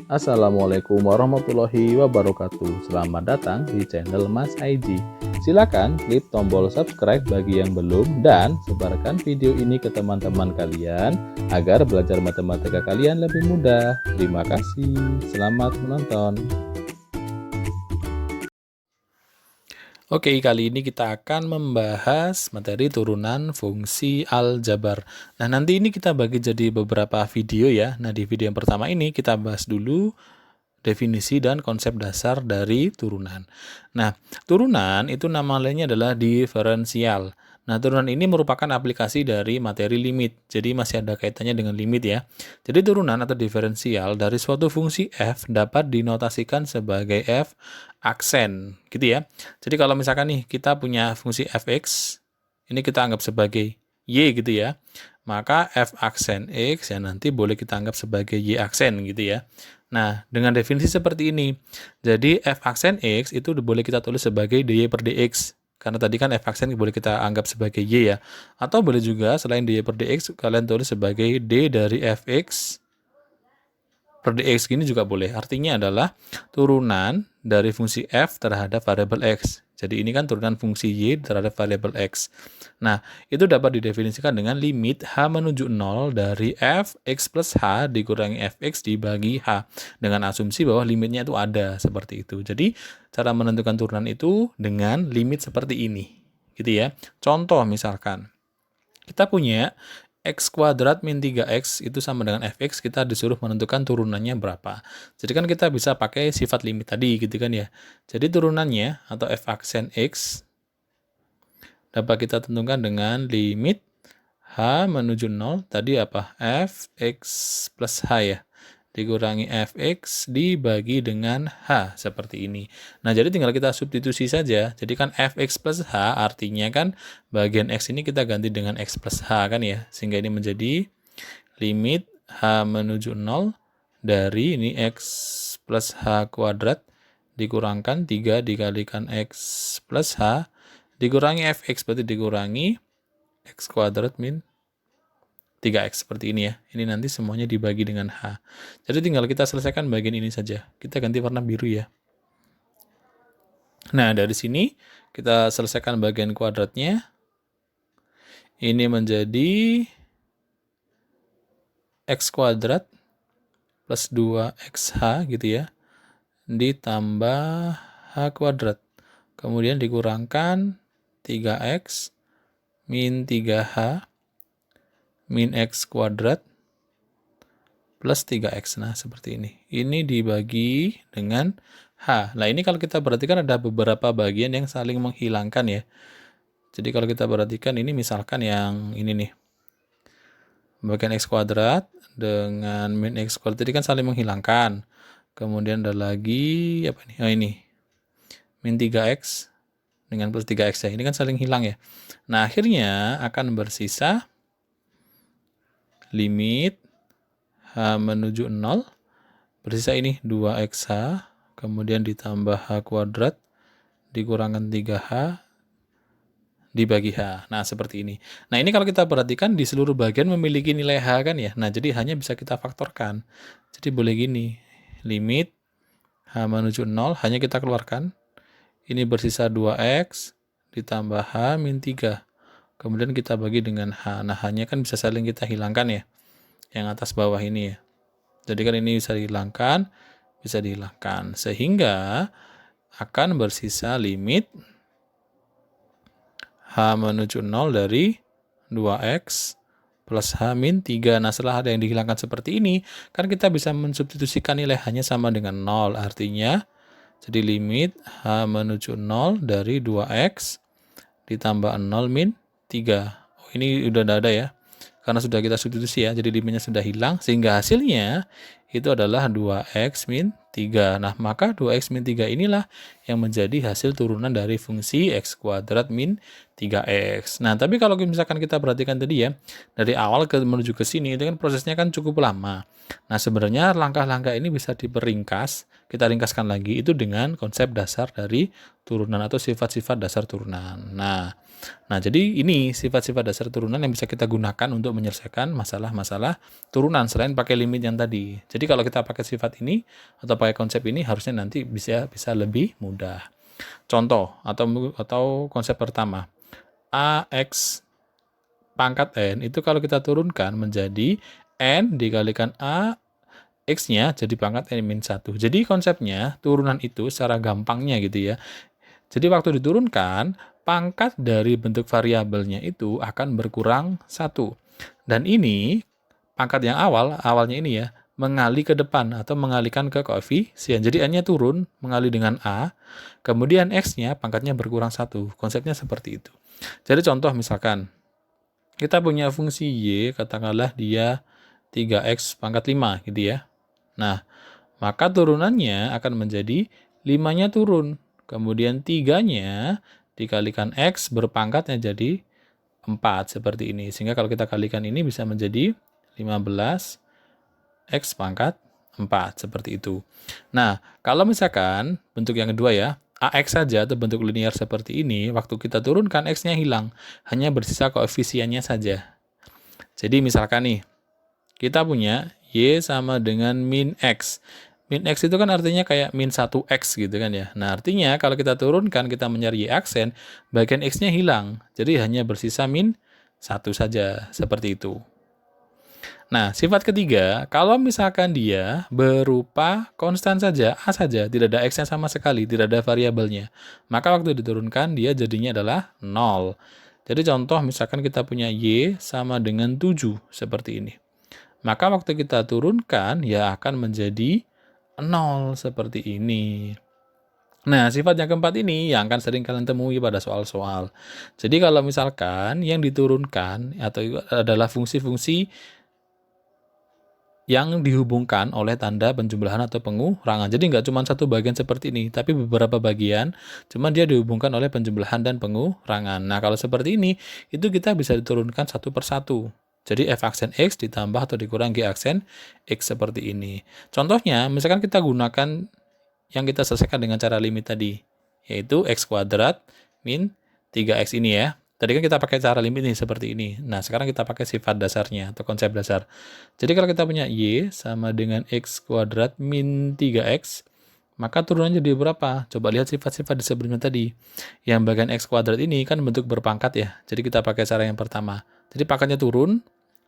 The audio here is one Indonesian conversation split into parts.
Assalamualaikum warahmatullahi wabarakatuh. Selamat datang di channel Mas Aiji. Silakan klik tombol subscribe bagi yang belum dan sebarkan video ini ke teman-teman kalian agar belajar matematika kalian lebih mudah. Terima kasih. Selamat menonton. Oke, kali ini kita akan membahas materi turunan fungsi aljabar. Nah, nanti ini kita bagi jadi beberapa video ya. Nah, di video yang pertama ini kita bahas dulu definisi dan konsep dasar dari turunan. Nah, turunan itu nama lainnya adalah diferensial. Nah, turunan ini merupakan aplikasi dari materi limit. Jadi masih ada kaitannya dengan limit ya. Jadi turunan atau diferensial dari suatu fungsi f dapat dinotasikan sebagai f aksen, gitu ya. Jadi kalau misalkan nih kita punya fungsi fx, ini kita anggap sebagai y gitu ya. Maka f aksen x ya nanti boleh kita anggap sebagai y aksen gitu ya. Nah, dengan definisi seperti ini, jadi f aksen x itu boleh kita tulis sebagai dy per dx. Karena tadi kan f aksen boleh kita anggap sebagai y ya. Atau boleh juga selain dy per dx, kalian tulis sebagai d dari fx per dx gini juga boleh. Artinya adalah turunan dari fungsi f terhadap variabel x. Jadi ini kan turunan fungsi y terhadap variabel x. Nah, itu dapat didefinisikan dengan limit h menuju 0 dari f x plus h dikurangi fx dibagi h. Dengan asumsi bahwa limitnya itu ada, seperti itu. Jadi, cara menentukan turunan itu dengan limit seperti ini. Gitu ya. Contoh misalkan, kita punya x kuadrat min 3x itu sama dengan fx, kita disuruh menentukan turunannya berapa. Jadi kan kita bisa pakai sifat limit tadi gitu kan ya. Jadi turunannya atau f aksen x dapat kita tentukan dengan limit h menuju 0, tadi apa? Fx plus h ya, dikurangi fx dibagi dengan h, seperti ini. Nah, jadi tinggal kita substitusi saja. Jadi kan fx plus h artinya kan bagian x ini kita ganti dengan x plus h kan ya, sehingga ini menjadi limit h menuju 0 dari ini x plus h kuadrat dikurangkan 3 dikalikan x plus h dikurangi fx, berarti dikurangi x kuadrat min 3x, seperti ini ya. Ini nanti semuanya dibagi dengan h. Jadi tinggal kita selesaikan bagian ini saja. Kita ganti warna biru ya. Nah, dari sini kita selesaikan bagian kuadratnya. Ini menjadi x kuadrat plus 2xh gitu ya, ditambah h kuadrat. Kemudian dikurangkan 3x min 3h min x kuadrat plus 3x. Nah, seperti ini. Ini dibagi dengan h. Nah, ini kalau kita perhatikan ada beberapa bagian yang saling menghilangkan ya. Jadi kalau kita perhatikan ini misalkan yang ini nih. Bagian x kuadrat dengan min x kuadrat tadi kan saling menghilangkan. Kemudian ada lagi apa nih? Oh, ini. Min 3x dengan plus 3x ya. Ini kan saling hilang ya. Nah, akhirnya akan bersisa limit h menuju 0, bersisa ini 2xh, kemudian ditambah h kuadrat, dikurangkan 3h, dibagi h. Nah, seperti ini. Nah, ini kalau kita perhatikan di seluruh bagian memiliki nilai h kan ya. Nah, jadi hanya bisa kita faktorkan. Jadi boleh gini, limit h menuju 0, hanya kita keluarkan. Ini bersisa 2x, ditambah h min 3. Kemudian kita bagi dengan h. Nah, hanya kan bisa saling kita hilangkan ya. Yang atas bawah ini ya. Jadi kan ini bisa dihilangkan, bisa dihilangkan. Sehingga akan bersisa limit h menuju 0 dari 2x plus h min 3. Nah, setelah ada yang dihilangkan seperti ini, kan kita bisa mensubstitusikan nilai hanya sama dengan 0. Artinya, jadi limit h menuju 0 dari 2x ditambah 0 min 3. Oh, ini udah ada ya. Karena sudah kita substitusi ya, jadi limitnya sudah hilang, sehingga hasilnya itu adalah 2x min 3. Nah, maka 2x min 3 inilah yang menjadi hasil turunan dari fungsi x kuadrat min 3x. Nah, tapi kalau misalkan kita perhatikan tadi ya, dari awal menuju ke sini, itu kan prosesnya kan cukup lama. Nah, sebenarnya langkah-langkah ini bisa diperingkas, kita ringkaskan lagi, itu dengan konsep dasar dari turunan atau sifat-sifat dasar turunan. Nah, Nah, jadi ini sifat-sifat dasar turunan yang bisa kita gunakan untuk menyelesaikan masalah-masalah turunan selain pakai limit yang tadi. Jadi kalau kita pakai sifat ini atau pakai konsep ini harusnya nanti bisa lebih mudah. Contoh atau konsep pertama. AX pangkat N itu kalau kita turunkan menjadi N dikalikan A X-nya jadi pangkat N-1. Jadi konsepnya turunan itu secara gampangnya gitu ya. Jadi waktu diturunkan, pangkat dari bentuk variabelnya itu akan berkurang 1. Dan ini pangkat yang awalnya ini ya, mengalih ke depan atau mengalihkan ke koefisien. Jadi N-nya turun, mengalih dengan A, kemudian X-nya pangkatnya berkurang 1. Konsepnya seperti itu. Jadi contoh misalkan, kita punya fungsi Y, katakanlah dia 3X pangkat 5 gitu ya. Nah, maka turunannya akan menjadi 5-nya turun. Kemudian 3-nya dikalikan X berpangkatnya jadi 4 seperti ini. Sehingga kalau kita kalikan ini bisa menjadi 15 X pangkat 4 seperti itu. Nah, kalau misalkan bentuk yang kedua ya, AX saja atau bentuk linear seperti ini, waktu kita turunkan X-nya hilang, hanya bersisa koefisiennya saja. Jadi misalkan nih, kita punya Y sama dengan min X. Min X itu kan artinya kayak min 1X gitu kan ya. Nah artinya kalau kita turunkan, kita mencari Y aksen, bagian X-nya hilang. Jadi hanya bersisa min 1 saja, seperti itu. Nah, sifat ketiga, kalau misalkan dia berupa konstan saja, A saja, tidak ada X-nya sama sekali, tidak ada variabelnya, maka waktu diturunkan, dia jadinya adalah 0. Jadi contoh, misalkan kita punya Y sama dengan 7, seperti ini. Maka waktu kita turunkan, ya akan menjadi 0, seperti ini. Nah, sifat yang keempat ini yang akan sering kalian temui pada soal-soal. Jadi kalau misalkan yang diturunkan atau adalah fungsi-fungsi yang dihubungkan oleh tanda penjumlahan atau pengurangan. Jadi nggak cuma satu bagian seperti ini, tapi beberapa bagian, cuma dia dihubungkan oleh penjumlahan dan pengurangan. Nah, kalau seperti ini, itu kita bisa diturunkan satu per satu. Jadi f aksen X ditambah atau dikurang G aksen X seperti ini. Contohnya, misalkan kita gunakan yang kita selesaikan dengan cara limit tadi, yaitu X kuadrat min 3X ini ya. Tadi kan kita pakai cara limit nih seperti ini. Nah, sekarang kita pakai sifat dasarnya atau konsep dasar. Jadi kalau kita punya Y sama dengan X kuadrat min 3X, maka turunannya jadi berapa? Coba lihat sifat-sifat di sebelumnya tadi. Yang bagian X kuadrat ini kan bentuk berpangkat ya. Jadi kita pakai cara yang pertama. Jadi pangkatnya turun,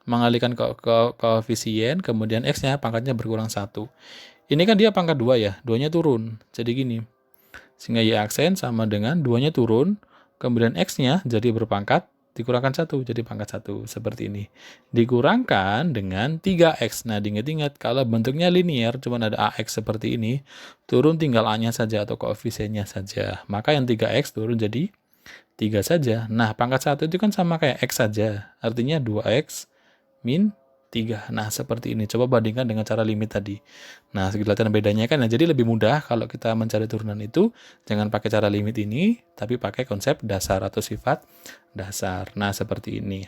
mengalihkan ke koefisien, kemudian X-nya pangkatnya berkurang 1. Ini kan dia pangkat 2 ya, 2-nya turun. Jadi gini, sehingga Y aksen sama dengan 2-nya turun, kemudian X-nya jadi berpangkat, dikurangkan 1, jadi pangkat 1, seperti ini. Dikurangkan dengan 3X. Nah, diingat-ingat, kalau bentuknya linear, cuma ada AX seperti ini, turun tinggal A-nya saja atau koefisiennya saja. Maka yang 3X turun jadi 3 saja. Nah, pangkat 1 itu kan sama kayak X saja, artinya 2X min 3. Nah, seperti ini. Coba bandingkan dengan cara limit tadi. Nah, kelihatan bedanya kan. Nah, jadi lebih mudah kalau kita mencari turunan itu, jangan pakai cara limit ini, tapi pakai konsep dasar atau sifat dasar. Nah, seperti ini.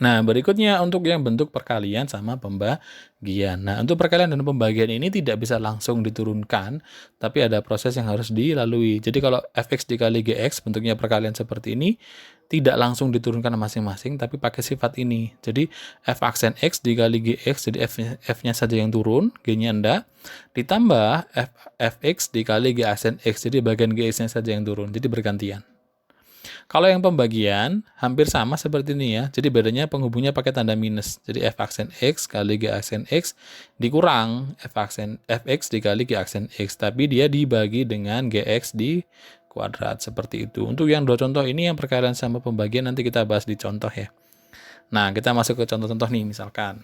Nah, berikutnya untuk yang bentuk perkalian sama pembagian. Nah, untuk perkalian dan pembagian ini tidak bisa langsung diturunkan, tapi ada proses yang harus dilalui. Jadi kalau fx dikali gx bentuknya perkalian seperti ini, tidak langsung diturunkan masing-masing, tapi pakai sifat ini. Jadi f aksen x dikali gx, jadi f-nya saja yang turun, g-nya enggak, ditambah fx dikali g aksen x, jadi bagian gx-nya saja yang turun, jadi bergantian. Kalau yang pembagian hampir sama seperti ini ya. Jadi bedanya penghubungnya pakai tanda minus. Jadi f aksen x kali g aksen x dikurang fx dikali g aksen x. Tapi dia dibagi dengan gx di kuadrat seperti itu. Untuk yang dua contoh ini yang perkalian sama pembagian nanti kita bahas di contoh ya. Nah, kita masuk ke contoh-contoh nih misalkan.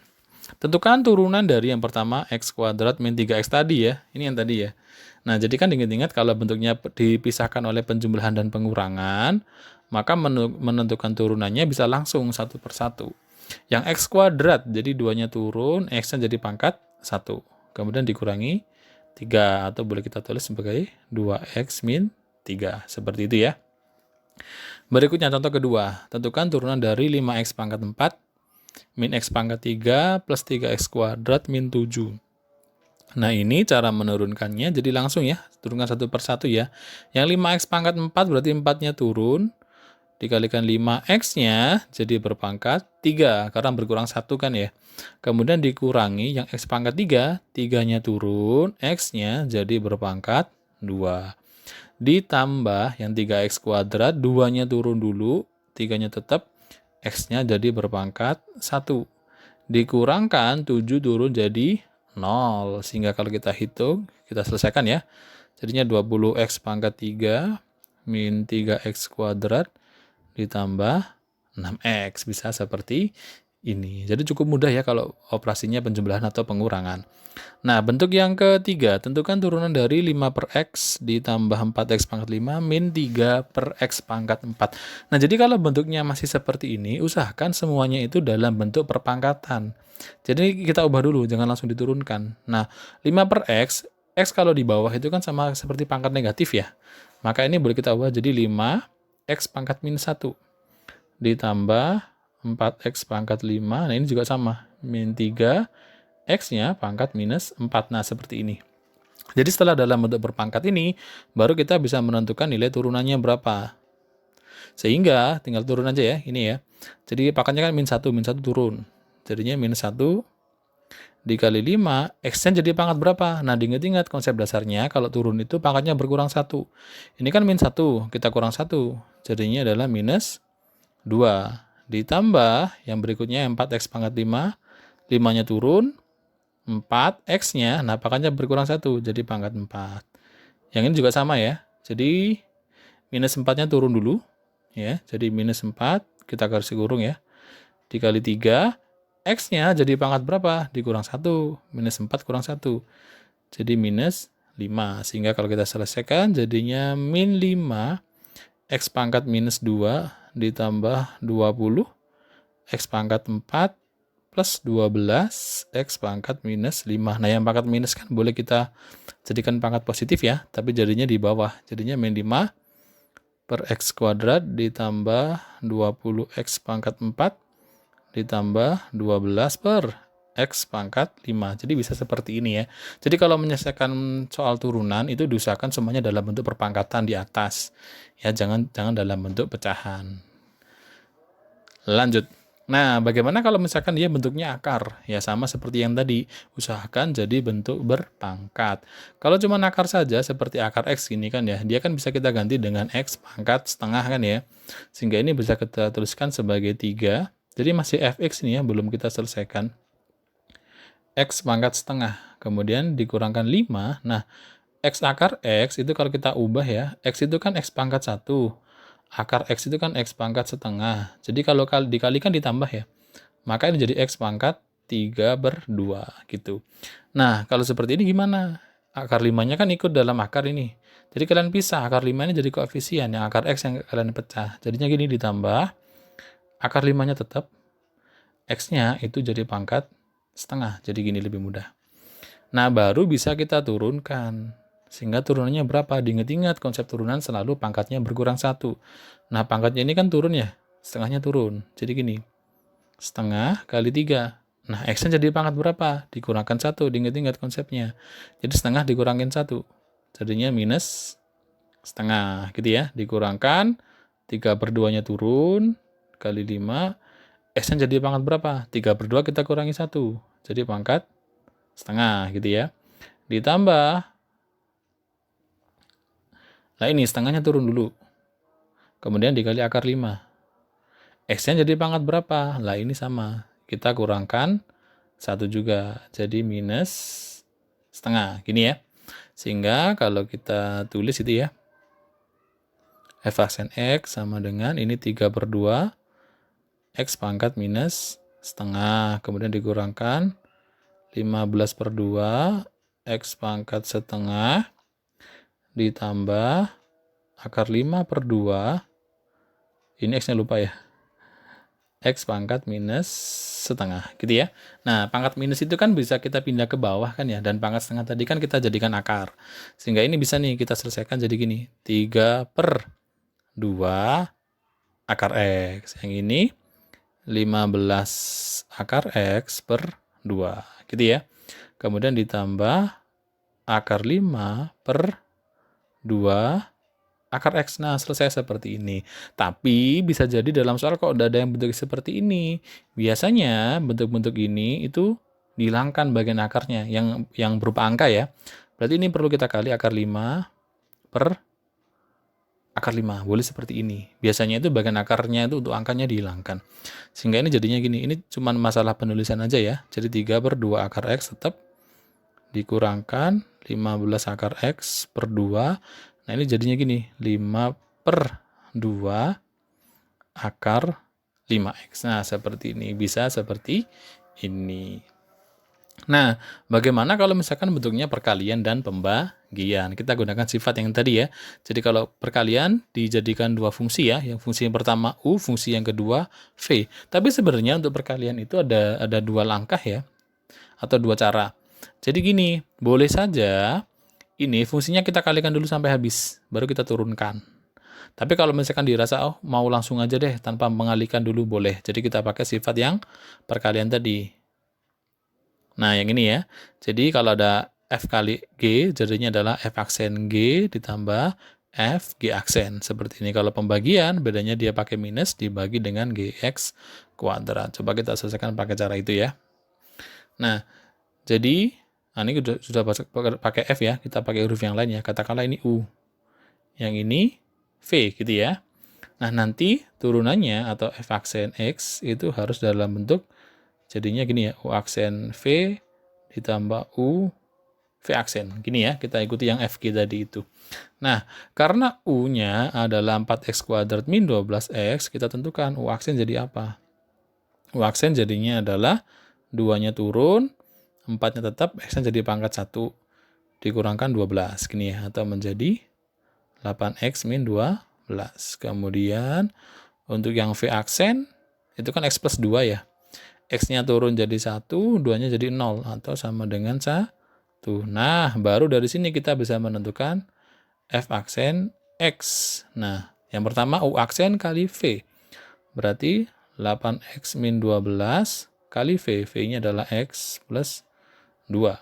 Tentukan turunan dari yang pertama x kuadrat min 3x tadi ya. Ini yang tadi ya. Nah, jadi kan diingat-ingat kalau bentuknya dipisahkan oleh penjumlahan dan pengurangan, maka menentukan turunannya bisa langsung satu per satu. Yang x kuadrat, jadi 2-nya turun, x-nya jadi pangkat 1. Kemudian dikurangi 3, atau boleh kita tulis sebagai 2x min 3. Seperti itu ya. Berikutnya contoh kedua, tentukan turunan dari 5x pangkat 4 min x pangkat 3 plus 3x kuadrat min 7. Nah, ini cara menurunkannya, jadi langsung ya, turunkan satu per satu ya. Yang 5x pangkat 4 berarti 4-nya turun, dikalikan 5x-nya jadi berpangkat 3, karena berkurang 1 kan ya. Kemudian dikurangi yang x pangkat 3, 3-nya turun, x-nya jadi berpangkat 2. Ditambah yang 3x kuadrat, 2-nya turun dulu, 3-nya tetap, x-nya jadi berpangkat 1. Dikurangkan 7 turun jadi 0. Sehingga kalau kita hitung, kita selesaikan ya. Jadinya 20x pangkat 3 min 3x kuadrat ditambah 6x. Bisa seperti ini. Jadi cukup mudah ya kalau operasinya penjumlahan atau pengurangan. Nah, bentuk yang ketiga, tentukan turunan dari 5 per x ditambah 4x pangkat 5 min 3 per x pangkat 4. Nah, jadi kalau bentuknya masih seperti ini, usahakan semuanya itu dalam bentuk perpangkatan. Jadi kita ubah dulu, jangan langsung diturunkan. Nah, 5 per x, x kalau di bawah itu kan sama seperti pangkat negatif ya. Maka ini boleh kita ubah jadi 5x pangkat min 1 ditambah 4x pangkat 5, nah ini juga sama, min 3, x-nya pangkat minus 4, nah seperti ini. Jadi setelah dalam bentuk berpangkat ini, baru kita bisa menentukan nilai turunannya berapa. Sehingga tinggal turun aja ya, ini ya. Jadi pangkatnya kan min 1 turun. Jadinya minus 1 dikali 5, x-nya jadi pangkat berapa? Nah, diingat-ingat konsep dasarnya, kalau turun itu pangkatnya berkurang 1. Ini kan min 1, kita kurang 1, jadinya adalah minus 2. Ditambah yang berikutnya 4x pangkat 5, 5-nya turun, 4, x-nya, nah pangkatnya berkurang 1, jadi pangkat 4. Yang ini juga sama ya, jadi minus 4-nya turun dulu, ya, jadi minus 4, kita garis kurung ya, dikali 3, x-nya jadi pangkat berapa? Dikurang 1, minus 4 kurang 1, jadi minus 5. Sehingga kalau kita selesaikan, jadinya min 5, x pangkat minus 2, ditambah 20, x pangkat 4, plus 12, x pangkat minus 5. Nah, yang pangkat minus kan boleh kita jadikan pangkat positif ya, tapi jadinya di bawah. Jadinya min 5 per x kuadrat ditambah 20x pangkat 4 ditambah 12 per x pangkat 5. Jadi bisa seperti ini ya. Jadi kalau menyelesaikan soal turunan itu diusahakan semuanya dalam bentuk perpangkatan di atas. Ya, jangan dalam bentuk pecahan. Lanjut. Nah, bagaimana kalau misalkan dia bentuknya akar? Ya sama seperti yang tadi, usahakan jadi bentuk berpangkat. Kalau cuma akar saja seperti akar x ini kan ya, dia kan bisa kita ganti dengan x pangkat setengah kan ya. Sehingga ini bisa kita tuliskan sebagai 3. Jadi masih fx ini ya, belum kita selesaikan. X pangkat setengah, kemudian dikurangkan 5. Nah, x akar x itu kalau kita ubah ya, x itu kan x pangkat 1. Akar x itu kan x pangkat setengah. Jadi kalau dikalikan ditambah ya, maka ini jadi x pangkat 3/2 gitu. Nah, kalau seperti ini gimana? Akar 5-nya kan ikut dalam akar ini. Jadi kalian pisah, akar 5 ini jadi koefisien, yang akar x yang kalian pecah. Jadinya gini ditambah, akar 5-nya tetap, x-nya itu jadi pangkat setengah. Jadi gini lebih mudah. Nah, baru bisa kita turunkan. Sehingga turunannya berapa? Diingat-ingat konsep turunan selalu pangkatnya berkurang 1. Nah, pangkatnya ini kan turun ya, setengahnya turun. Jadi gini, setengah kali 3. Nah, x-nya jadi pangkat berapa? Dikurangkan 1, diingat-ingat konsepnya. Jadi setengah dikurangin 1. Jadinya minus setengah, gitu ya. Dikurangkan, 3/2-nya turun, kali 5. X-nya jadi pangkat berapa? 3/2 kita kurangi 1. Jadi pangkat setengah, gitu ya. Ditambah, nah ini setengahnya turun dulu. Kemudian dikali akar 5. X-nya jadi pangkat berapa? Lah ini sama. Kita kurangkan 1 juga. Jadi minus setengah. Gini ya. Sehingga kalau kita tulis itu ya. F aksen X sama dengan ini 3/2. X pangkat minus setengah. Kemudian dikurangkan 15/2. X pangkat setengah. Ditambah akar 5/2, ini x-nya lupa ya, x pangkat minus setengah, gitu ya. Nah, pangkat minus itu kan bisa kita pindah ke bawah kan ya, dan pangkat setengah tadi kan kita jadikan akar. Sehingga ini bisa nih kita selesaikan jadi gini, 3/2 akar x. Yang ini 15 akar x per 2, gitu ya. Kemudian ditambah akar 5/2 akar X. Nah, selesai seperti ini. Tapi bisa jadi dalam soal kok udah ada yang bentuk seperti ini. Biasanya bentuk-bentuk ini itu dihilangkan bagian akarnya yang berupa angka ya. Berarti ini perlu kita kali akar 5 per akar 5. Boleh seperti ini. Biasanya itu bagian akarnya itu untuk angkanya dihilangkan. Sehingga ini jadinya gini. Ini cuma masalah penulisan aja ya. Jadi 3 per 2 akar X tetap dikurangkan 15 akar X per 2. Nah, ini jadinya gini. 5 per 2 akar 5X. Nah, seperti ini. Bisa seperti ini. Nah, bagaimana kalau misalkan bentuknya perkalian dan pembagian? Kita gunakan sifat yang tadi ya. Jadi kalau perkalian dijadikan dua fungsi ya. Yang fungsi yang pertama U, fungsi yang kedua V. Tapi sebenarnya untuk perkalian itu ada dua langkah ya. Atau dua cara. Jadi gini, boleh saja ini fungsinya kita kalikan dulu sampai habis. Baru kita turunkan. Tapi kalau misalkan dirasa, oh mau langsung aja deh tanpa mengalihkan dulu boleh. Jadi kita pakai sifat yang perkalian tadi. Nah, yang ini ya. Jadi kalau ada F kali G, jadinya adalah F aksen G ditambah F G aksen. Seperti ini. Kalau pembagian, bedanya dia pakai minus dibagi dengan GX kuadrat. Coba kita selesaikan pakai cara itu ya. Nah, jadi, ini sudah pakai F ya. Kita pakai huruf yang lain ya. Katakanlah ini U. Yang ini V gitu ya. Nah, nanti turunannya atau F aksen X itu harus dalam bentuk jadinya gini ya, U aksen V ditambah U V aksen. Gini ya, kita ikuti yang FG tadi itu. Nah, karena U-nya adalah 4X kuadrat min 12X, kita tentukan U aksen jadi apa? U aksen jadinya adalah 2-nya turun, 4-nya tetap, X-nya jadi pangkat 1, dikurangkan 12. Gini ya, atau menjadi 8X min 12. Kemudian, untuk yang V aksen, itu kan X plus 2 ya. X-nya turun jadi 1, 2-nya jadi 0, atau sama dengan 1. Nah, baru dari sini kita bisa menentukan F aksen X. Nah, yang pertama U aksen kali V. Berarti 8X min 12 kali V. V-nya adalah X plus 2.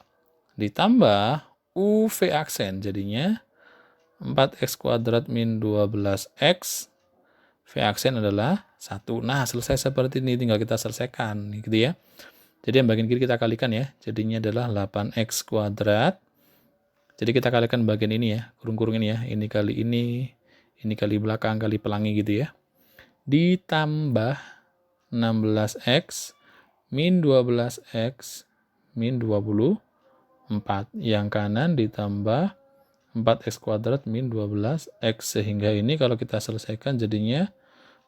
Ditambah U V aksen, jadinya 4X kuadrat min 12X. V aksen adalah 1. Nah, selesai seperti ini. Tinggal kita selesaikan. Gitu ya. Jadi yang bagian kiri kita kalikan ya. Jadinya adalah 8X kuadrat. Jadi kita kalikan bagian ini ya. Kurung-kurung ini ya. Ini kali belakang, kali pelangi gitu ya. Ditambah 16X min 12X min 24. Yang kanan ditambah 4X kuadrat min 12X. Sehingga ini kalau kita selesaikan jadinya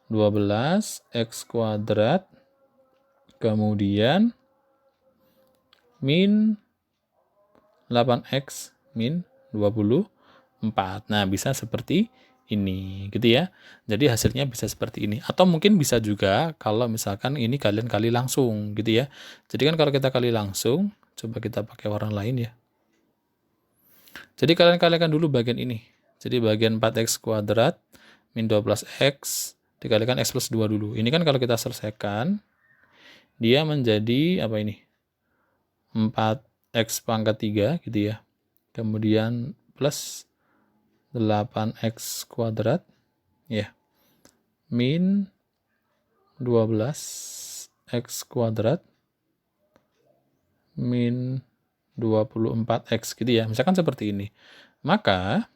12X kuadrat kemudian min 8X min 24. Nah, bisa seperti ini gitu ya. Jadi hasilnya bisa seperti ini. Atau mungkin bisa juga kalau misalkan ini kalian kali langsung gitu ya. Jadi kan kalau kita kali langsung, coba kita pakai warna lain ya. Jadi kalian kalikan dulu bagian ini. Jadi bagian 4X kuadrat min 12X dikalikan X plus 2 dulu. Ini kan kalau kita selesaikan, dia menjadi apa ini? 4X pangkat 3 gitu ya. Kemudian plus 8X kuadrat ya. Min 12X kuadrat min 24X gitu ya. Misalkan seperti ini. Maka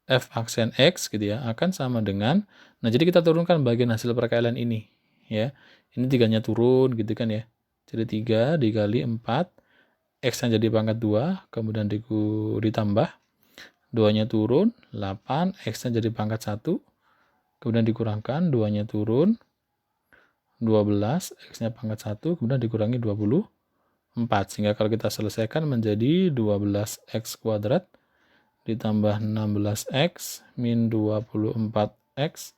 F aksen X gitu ya akan sama dengan, nah jadi kita turunkan bagian hasil perkalian ini ya. Ini 3-nya turun gitu kan ya. Jadi 3 dikali 4, X-nya jadi pangkat 2, kemudian ditambah 2-nya turun, 8, X-nya jadi pangkat 1, kemudian dikurangkan 2-nya turun, 12, X-nya pangkat 1, kemudian dikurangi 24. Sehingga kalau kita selesaikan menjadi 12X kuadrat ditambah 16X min 24X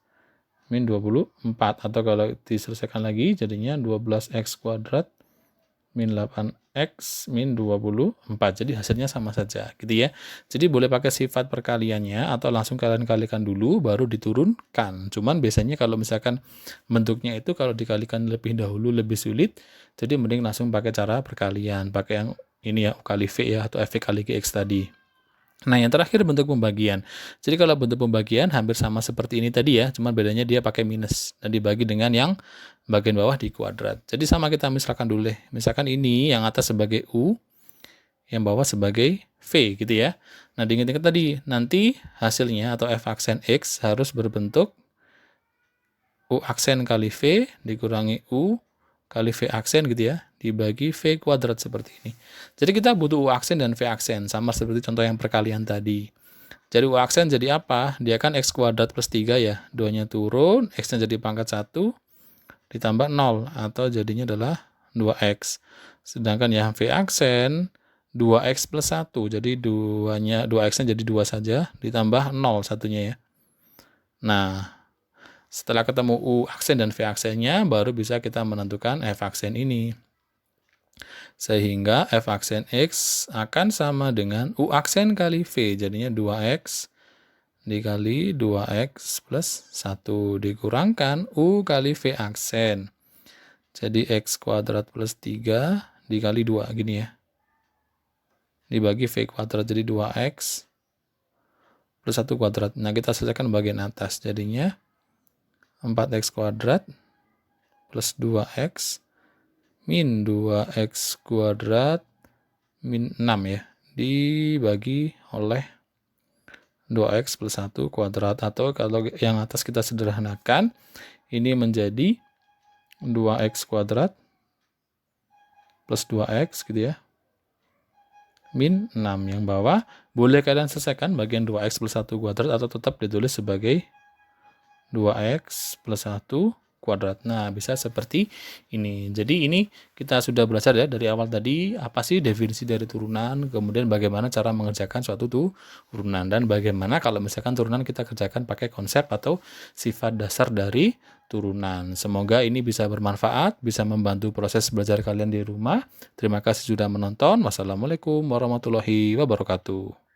min 24. Atau kalau diselesaikan lagi jadinya 12X kuadrat min 8X min 24. Jadi hasilnya sama saja gitu ya. Jadi boleh pakai sifat perkaliannya atau langsung kalian kalikan dulu baru diturunkan. Cuman biasanya kalau misalkan bentuknya itu kalau dikalikan lebih dahulu lebih sulit, jadi mending langsung pakai cara perkalian. Pakai yang ini ya, U kali V ya atau F kali GX tadi. Nah, yang terakhir bentuk pembagian. Jadi kalau bentuk pembagian hampir sama seperti ini tadi ya, cuman bedanya dia pakai minus dan dibagi dengan yang bagian bawah di kuadrat. Jadi sama kita misalkan dulu deh. Misalkan ini yang atas sebagai U, yang bawah sebagai V gitu ya. Nah, diingat-ingat tadi, nanti hasilnya atau f aksen X harus berbentuk U aksen kali V dikurangi U kali V aksen gitu ya, dibagi V kuadrat seperti ini. Jadi kita butuh U aksen dan V aksen, sama seperti contoh yang perkalian tadi. Jadi U aksen jadi apa? Dia kan X kuadrat plus 3 ya, 2-nya turun, X-nya jadi pangkat 1, ditambah 0, atau jadinya adalah 2X. Sedangkan yang V aksen, 2X plus 1, jadi 2X-nya jadi 2 saja, ditambah 0 satunya ya. Nah, setelah ketemu U aksen dan V aksennya, baru bisa kita menentukan F aksen ini. Sehingga F aksen X akan sama dengan U aksen kali V, jadinya 2X dikali 2X plus 1 dikurangkan U kali V aksen. Jadi X kuadrat plus 3 dikali 2, gini ya. Dibagi V kuadrat, jadi 2X plus 1 kuadrat. Nah, kita selesaikan bagian atas, jadinya 4X kuadrat plus 2X min 2X kuadrat min 6 ya, dibagi oleh 2X plus 1 kuadrat, atau kalau yang atas kita sederhanakan, ini menjadi 2X kuadrat plus 2X gitu ya, min 6. Yang bawah boleh kalian selesaikan bagian 2X plus 1 kuadrat, atau tetap ditulis sebagai 2X plus 1 kuadrat. Nah, bisa seperti ini. Jadi ini kita sudah belajar ya dari awal tadi, apa sih definisi dari turunan, kemudian bagaimana cara mengerjakan suatu turunan, dan bagaimana kalau misalkan turunan kita kerjakan pakai konsep atau sifat dasar dari turunan. Semoga ini bisa bermanfaat, bisa membantu proses belajar kalian di rumah. Terima kasih sudah menonton. Wassalamualaikum warahmatullahi wabarakatuh.